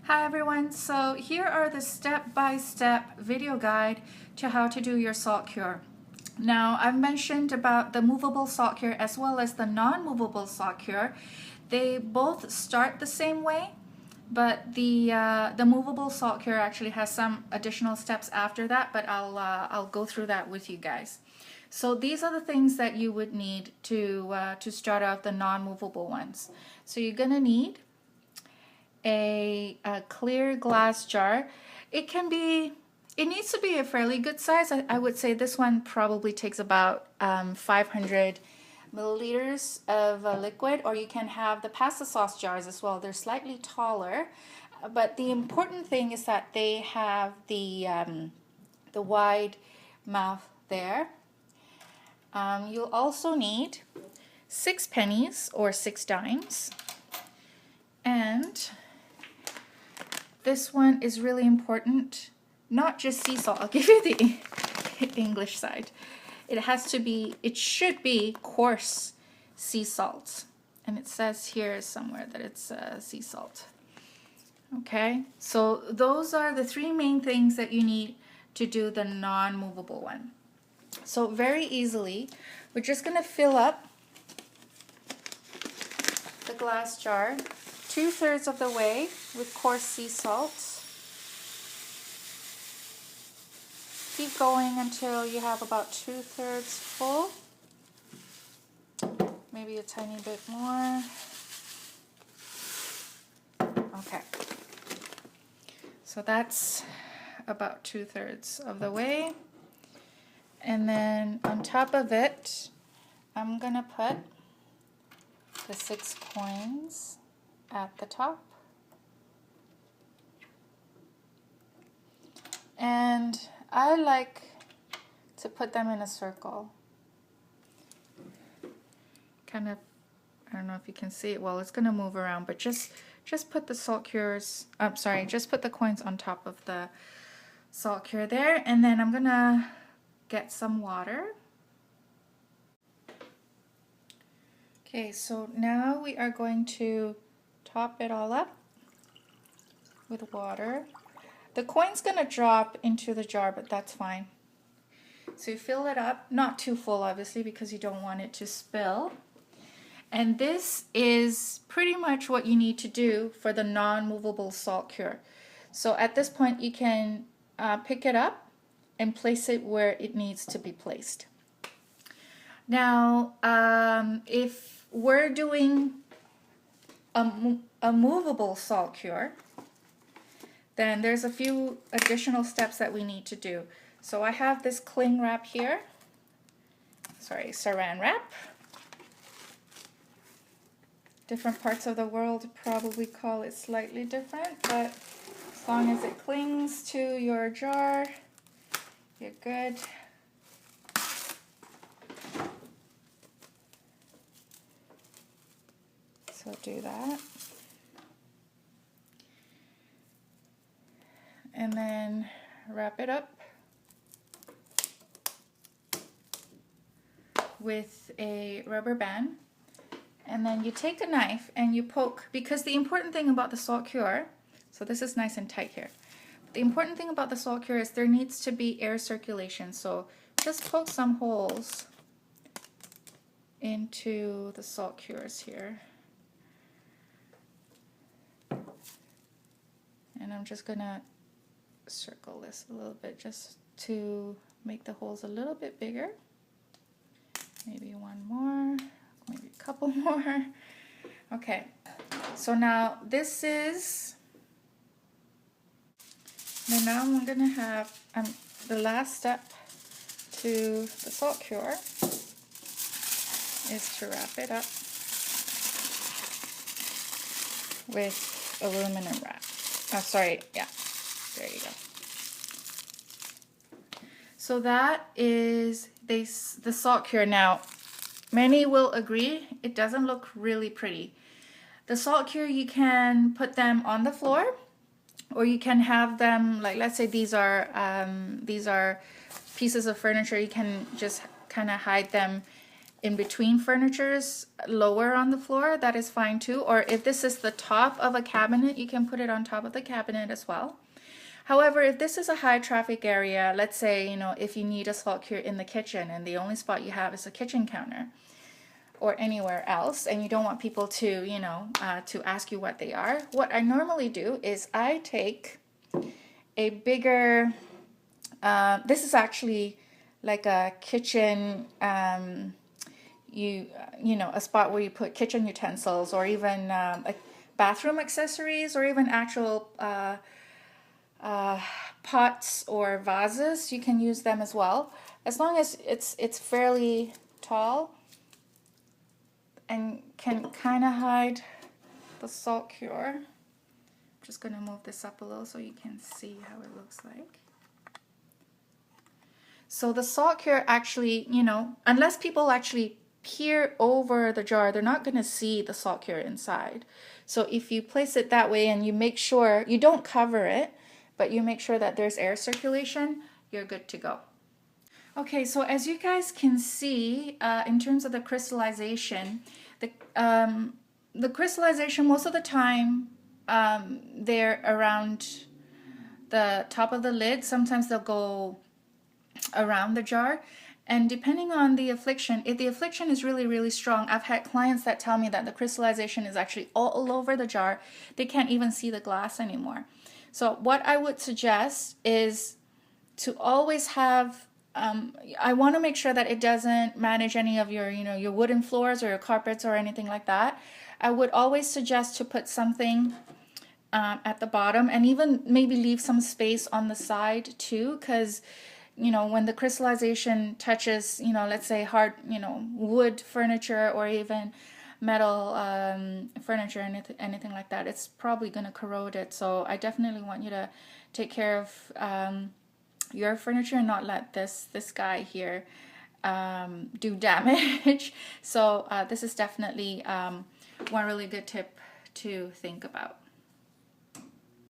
Hi everyone, so here are the step-by-step video guide to how to do your salt cure. Now I've mentioned about the movable salt cure as well as the non-movable salt cure. They both start the same way, but the movable salt cure actually has some additional steps after that, but I'll go through that with you guys. So these are the things that you would need to start out the non-movable ones. So you're gonna need a clear glass jar. It needs to be a fairly good size. I would say this one probably takes about 500 milliliters of liquid, or you can have the pasta sauce jars as well. They're slightly taller, but the important thing is that they have the wide mouth there. You'll also need 6 pennies or 6 dimes, and this one is really important, not just sea salt. I'll give you the English side. It should be coarse sea salt. And it says here somewhere that it's sea salt. Okay, so those are the 3 main things that you need to do the non-movable one. So very easily, we're just gonna fill up the glass jar 2/3 of the way with coarse sea salt. Keep going until you have about 2/3 full. Maybe a tiny bit more. Okay. So that's about 2/3 of the way. And then on top of it, I'm gonna put the 6 coins at the top, and I like to put them in a circle. Kind of, I don't know if you can see it. Well, it's gonna move around, but just put the salt cures. Just put the coins on top of the salt cure there, and then I'm gonna get some water. Okay, so now we are going to top it all up with water. The coin's gonna drop into the jar, but that's fine. So you fill it up, not too full obviously, because you don't want it to spill. And this is pretty much what you need to do for the non-movable salt cure. So at this point you can pick it up and place it where it needs to be placed. Now if we're doing a movable salt cure, then there's a few additional steps that we need to do. So I have this cling wrap here, saran wrap. Different parts of the world probably call it slightly different, but as long as it clings to your jar, you're good. So do that. And then wrap it up with a rubber band. And then you take a knife and you poke, because the important thing about the salt cure, so this is nice and tight here. The important thing about the salt cure is there needs to be air circulation. So just poke some holes into the salt cures here. And I'm just gonna circle this a little bit just to make the holes a little bit bigger. Maybe one more, maybe a couple more. Okay, so now this is, and now I'm gonna have the last step to the salt cure is to wrap it up with aluminum wrap. Oh, sorry, yeah, there you go. So that is the salt cure. Now, many will agree it doesn't look really pretty. The salt cure, you can put them on the floor, or you can have them, like, let's say these are pieces of furniture. You can just kind of hide them in between furnitures lower on the floor, that is fine too. Or if this is the top of a cabinet, you can put it on top of the cabinet as well. However, if this is a high traffic area, let's say, you know, if you need a salt cure in the kitchen and the only spot you have is a kitchen counter or anywhere else, and you don't want people to, you know, to ask you what they are, what I normally do is I take a bigger, this is actually like a kitchen, you know, a spot where you put kitchen utensils or even like bathroom accessories or even actual pots or vases. You can use them as well, as long as it's fairly tall and can kind of hide the salt cure. I'm just going to move this up a little so you can see how it looks like. So the salt cure actually, you know, unless people actually peer over the jar, they're not going to see the salt cure inside. So if you place it that way and you make sure you don't cover it, but you make sure that there's air circulation, you're good to go. Okay, so as you guys can see, in terms of the crystallization, the crystallization most of the time, they're around the top of the lid. Sometimes they'll go around the jar. And depending on the affliction, if the affliction is really, really strong, I've had clients that tell me that the crystallization is actually all over the jar. They can't even see the glass anymore. So what I would suggest is to always have, I want to make sure that it doesn't manage any of your, you know, your wooden floors or your carpets or anything like that. I would always suggest to put something at the bottom and even maybe leave some space on the side too, because, you know, when the crystallization touches, you know, let's say hard, you know, wood furniture or even metal furniture, anything like that, it's probably going to corrode it. So I definitely want you to take care of your furniture and not let this guy here do damage. So this is definitely one really good tip to think about.